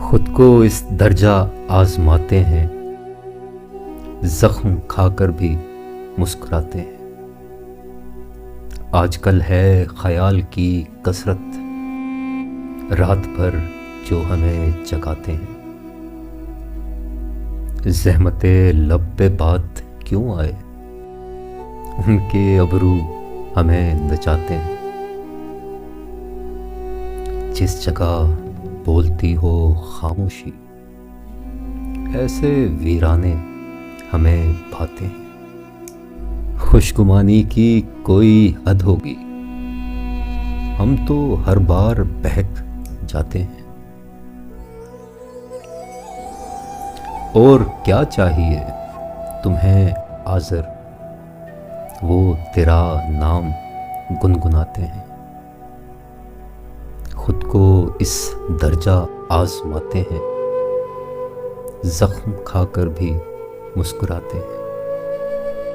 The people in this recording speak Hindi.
खुद को इस दर्जा आजमाते हैं, जख्म खाकर भी मुस्कुराते हैं। आजकल है ख्याल की कसरत, रात भर जो हमें जगाते हैं। ज़हमते लब पे बात क्यों आए, उनके अबरू हमें नचाते हैं। जिस जगह बोलती हो खामोशी, ऐसे वीराने हमें भाते हैं। खुशगुमानी की कोई हद होगी, हम तो हर बार बहक जाते हैं। और क्या चाहिए तुम्हें आज़र, वो तेरा नाम गुनगुनाते हैं। खुद को इस दर्जा आजमाते हैं, जख्म खाकर भी मुस्कुराते हैं।